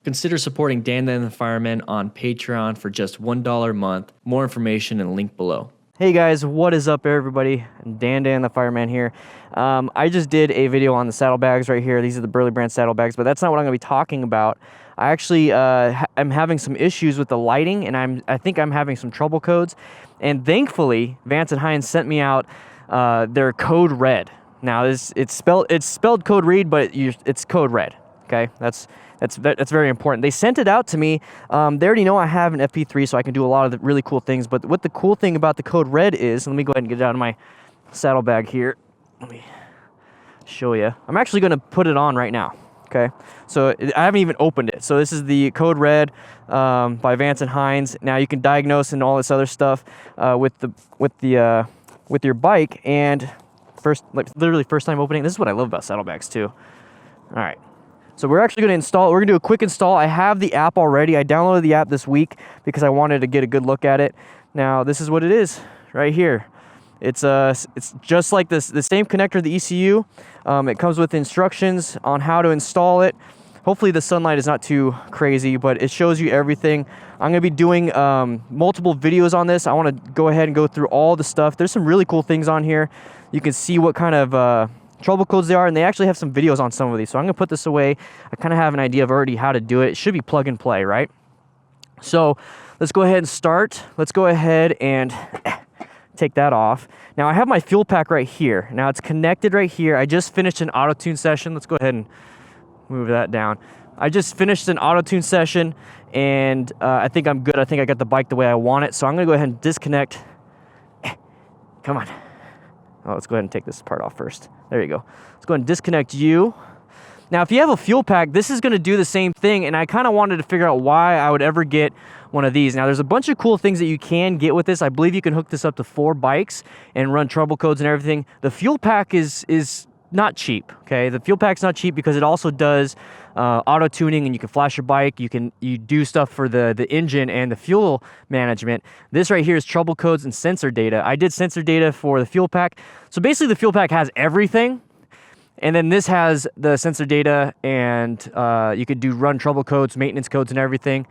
Consider supporting DanDanTheFireman on Patreon for just $1 a month. More information and link below. Hey guys, what is up everybody? Dan the Fireman here. I just did a video on the saddlebags right here. These are the Burley brand saddlebags, but that's not what I'm going to be talking about. I actually I'm having some issues with the lighting, and I think I'm having some trouble codes. And thankfully, Vance and Hines sent me out their code REaD. Now it's spelled code REaD, but it's code REaD. Okay, that's very important. They sent it out to me. They already know I have an FP3, so I can do a lot of the really cool things. But what the cool thing about the code REaD is, let me go ahead and get it out of my saddlebag here. Let me show you. I'm actually going to put it on right now. Okay, so I haven't even opened it. So this is the code REaD by Vance and Hines. Now you can diagnose and all this other stuff with your bike. And literally first time opening. This is what I love about saddlebags too. All right. So we're actually going to install, we're going to do a quick install. I have the app already. I downloaded the app this week because I wanted to get a good look at it. Now, this is what it is right here. It's just like the same connector, the ECU. It comes with instructions on how to install it. Hopefully the sunlight is not too crazy, but it shows you everything. I'm going to be doing multiple videos on this. I want to go ahead and go through all the stuff. There's some really cool things on here. You can see what kind of trouble codes they are, and they actually have some videos on some of these. So I'm gonna put this away. I kind of have an idea of already how to do it. It should be plug and play, right? So let's go ahead and start. Let's go ahead and take that off. Now I have my fuel pack right here. Now it's connected right here. I just finished an auto tune session. Let's go ahead and move that down. I just finished an auto tune session, and I think I'm good. I think I got the bike the way I want it. So I'm gonna go ahead and disconnect. Come on. Oh, let's go ahead and take this part off first. There you go. Let's go ahead and disconnect you. Now, if you have a fuel pack, this is going to do the same thing, and I kind of wanted to figure out why I would ever get one of these. Now, there's a bunch of cool things that you can get with this. I believe you can hook this up to 4 bikes and run trouble codes and everything. The fuel pack is not cheap, okay? The fuel pack's not cheap because it also does auto tuning, and you can flash your bike. You do stuff for the engine and the fuel management. This right here is trouble codes and sensor data. I did sensor data for the fuel pack. So basically the fuel pack has everything, and then this has the sensor data, and you could do run trouble codes, maintenance codes, and everything.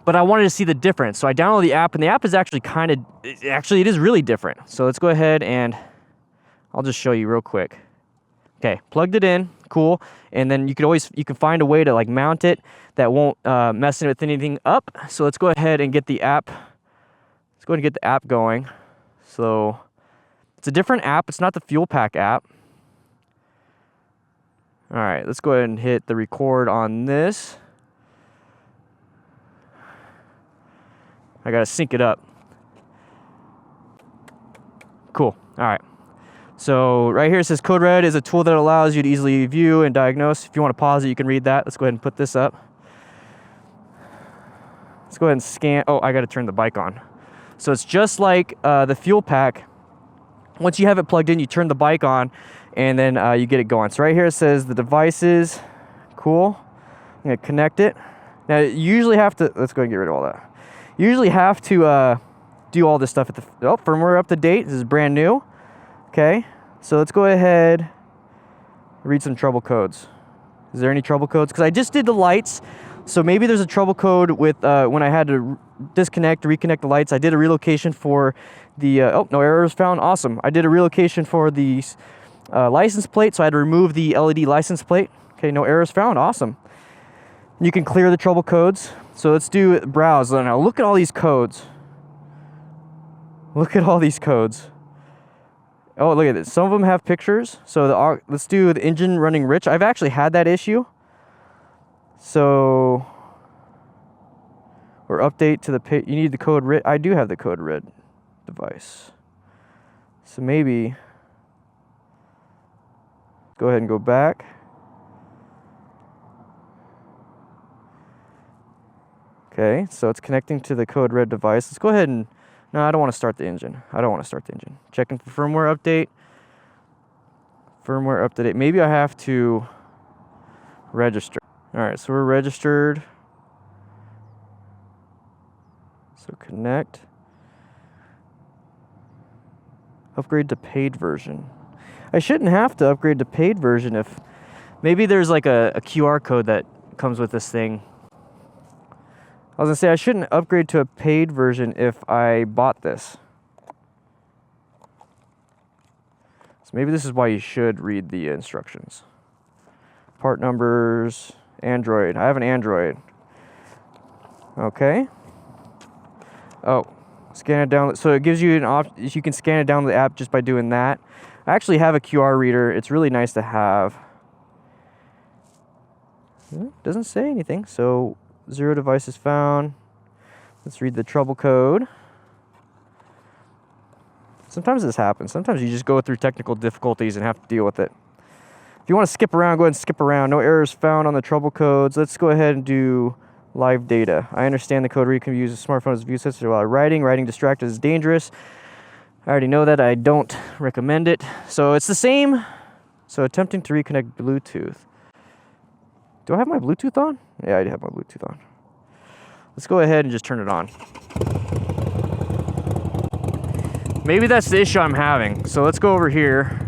But I wanted to see the difference, so I downloaded the app, and the app is actually it is really different. So let's go ahead and I'll just show you real quick. Okay, plugged it in, cool. And then you can find a way to like mount it that won't mess with anything up. So let's go ahead and get the app. Let's go ahead and get the app going. So it's a different app. It's not the fuel pack app. All right, let's go ahead and hit the record on this. I gotta sync it up. Cool, all right. So right here it says code REaD is a tool that allows you to easily view and diagnose. If you want to pause it, you can read that. Let's go ahead and put this up. Let's go ahead and scan. Oh, I got to turn the bike on. So it's just like the fuel pack. Once you have it plugged in, you turn the bike on, and then you get it going. So right here it says the devices. Cool. I'm going to connect it. Now you usually have to, let's go ahead and get rid of all that. You usually have to do all this stuff at the, firmware up to date. This is brand new. Okay, so let's go ahead, read some trouble codes. Is there any trouble codes? Because I just did the lights, so maybe there's a trouble code with when I had to disconnect, reconnect the lights. I did a relocation for the, oh, no errors found, awesome. I did a relocation for the license plate, so I had to remove the LED license plate. Okay, no errors found, awesome. You can clear the trouble codes. So let's do browse. Now look at all these codes. Look at all these codes. Oh, look at this. Some of them have pictures. So let's do the engine running rich. I've actually had that issue. So, or update to the page. You need the code REaD. I do have the code REaD device. So maybe go ahead and go back. Okay, so it's connecting to the code REaD device. Let's go ahead and, no, I don't want to start the engine. I don't want to start the engine. Checking for firmware update. Firmware update. Maybe I have to register. All right, so we're registered. So connect. Upgrade to paid version. I shouldn't have to upgrade to paid version if maybe there's like a QR code that comes with this thing. I was gonna say I shouldn't upgrade to a paid version if I bought this. So maybe this is why you should read the instructions. Part numbers, Android. I have an Android. Okay. Oh, scan it down. So it gives you an option. You can scan it down the app just by doing that. I actually have a QR reader. It's really nice to have. It doesn't say anything. So 0 devices found. Let's read the trouble code. Sometimes this happens. Sometimes you just go through technical difficulties and have to deal with it. If you want to skip around, go ahead and skip around. No errors found on the trouble codes. Let's go ahead and do live data. I understand the code read can use a smartphone as a view sensor while writing. Writing distracted is dangerous. I already know that. I don't recommend it. So it's the same. So attempting to reconnect Bluetooth. Do I have my Bluetooth on? Yeah, I do have my Bluetooth on. Let's go ahead and just turn it on. Maybe that's the issue I'm having. So let's go over here.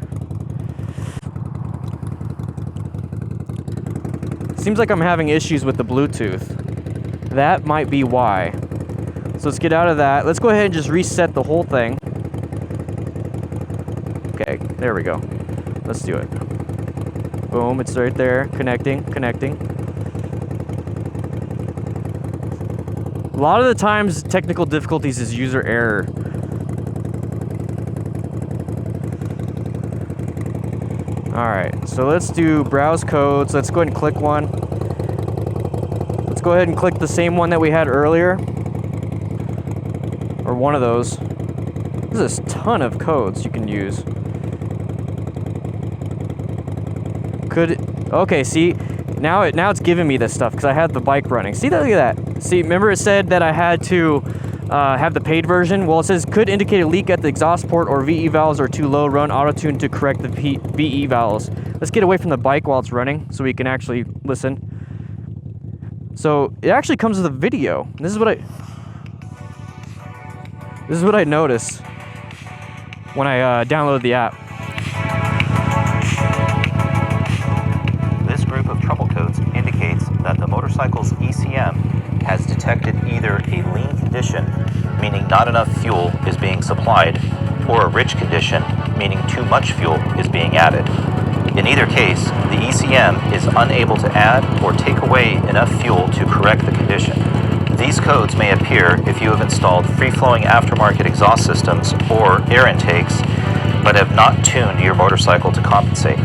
Seems like I'm having issues with the Bluetooth. That might be why. So let's get out of that. Let's go ahead and just reset the whole thing. Okay, there we go. Let's do it. Boom, it's right there. Connecting. A lot of the times, technical difficulties is user error. Alright, so let's do browse codes. Let's go ahead and click one. Let's go ahead and click the same one that we had earlier. Or one of those. There's a ton of codes you can use. Okay, see, now it's giving me this stuff because I had the bike running. See, look at that. See, remember it said that I had to have the paid version? Well, it says could indicate a leak at the exhaust port or VE valves are too low. Run auto-tune to correct the VE valves. Let's get away from the bike while it's running so we can actually listen. So it actually comes with a video. This is what I noticed when I downloaded the app. This group of trouble codes indicates that the motorcycle's ECM has detected either a lean condition, meaning not enough fuel is being supplied, or a rich condition, meaning too much fuel is being added. In either case, the ECM is unable to add or take away enough fuel to correct the condition. These codes may appear if you have installed free-flowing aftermarket exhaust systems or air intakes, but have not tuned your motorcycle to compensate.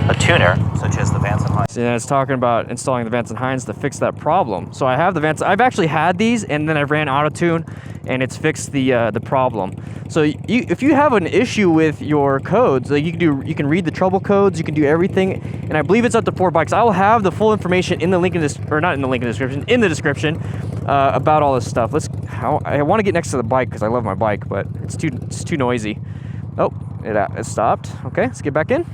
A tuner, such as the Vance and Hines. Yeah, it's talking about installing the Vance and Hines to fix that problem. So I have the Vance. I've actually had these, and then I ran auto-tune, and it's fixed the problem. So if you have an issue with your codes, like you can read the trouble codes, you can do everything, and I believe it's up to 4 bikes. I will have the full information in the link in this, or not in the link in the description, in the description about all this stuff. I want to get next to the bike because I love my bike, but it's too noisy. Oh, it stopped. Okay, let's get back in.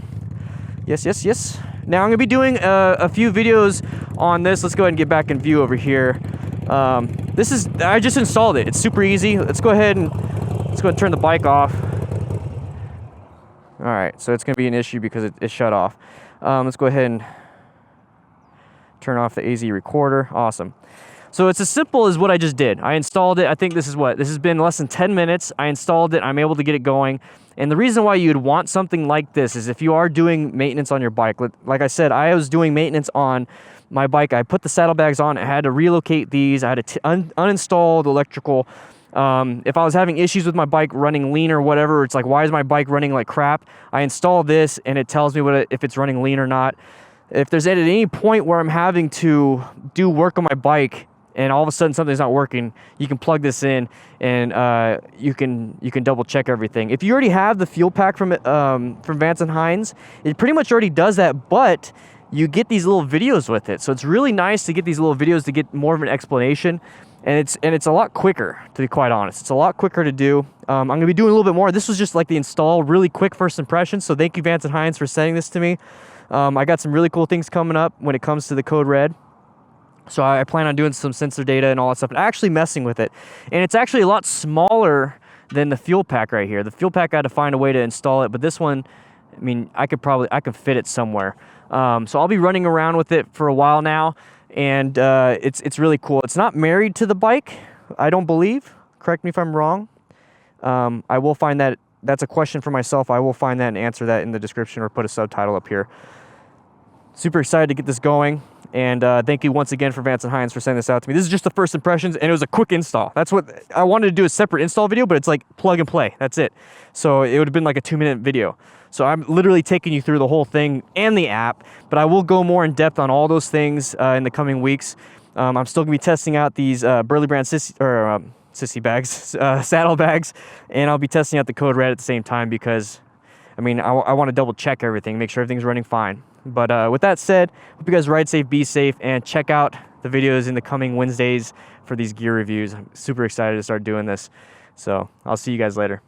Yes. Now I'm gonna be doing a few videos on this. Let's go ahead and get back in view over here. I just installed it. It's super easy. Let's go ahead and turn the bike off. All right, so it's gonna be an issue because it shut off. Let's go ahead and turn off the AZ recorder. Awesome. So it's as simple as what I just did. I installed it. I think this has been less than 10 minutes. I installed it. I'm able to get it going. And the reason why you'd want something like this is if you are doing maintenance on your bike. Like I said, I was doing maintenance on my bike. I put the saddlebags on. I had to relocate these. I had to uninstall the electrical. If I was having issues with my bike running lean or whatever, it's like, why is my bike running like crap? I install this and it tells me if it's running lean or not. If there's at any point where I'm having to do work on my bike and all of a sudden something's not working, you can plug this in and you can double check everything. If you already have the fuel pack from Vance and Hines, it pretty much already does that, but you get these little videos with it. So it's really nice to get these little videos to get more of an explanation, and it's a lot quicker, to be quite honest. It's a lot quicker to do. I'm gonna be doing a little bit more. This was just like the install, really quick first impression. So thank you, Vance and Hines, for sending this to me. I got some really cool things coming up when it comes to the code red. So I plan on doing some sensor data and all that stuff and actually messing with it. And it's actually a lot smaller than the fuel pack right here. The fuel pack, I had to find a way to install it, but this one, I mean, I can fit it somewhere. So I'll be running around with it for a while now. and it's really cool. It's not married to the bike, I don't believe. Correct me if I'm wrong. I will find that. That's a question for myself. I will find that and answer that in the description or put a subtitle up here. Super excited to get this going. And thank you once again for Vance and Hines for sending this out to me. This is just the first impressions, and it was a quick install. That's what I wanted to do, a separate install video, but it's like plug and play. That's it. So it would have been like a 2-minute video. So I'm literally taking you through the whole thing and the app, but I will go more in depth on all those things in the coming weeks. I'm still gonna be testing out these Burley Brand sissy bags, saddle bags, and I'll be testing out the code red at the same time because, I mean, I want to double check everything, make sure everything's running fine. But with that said, hope you guys ride safe, be safe, and check out the videos in the coming Wednesdays for these gear reviews. I'm super excited to start doing this. So I'll see you guys later.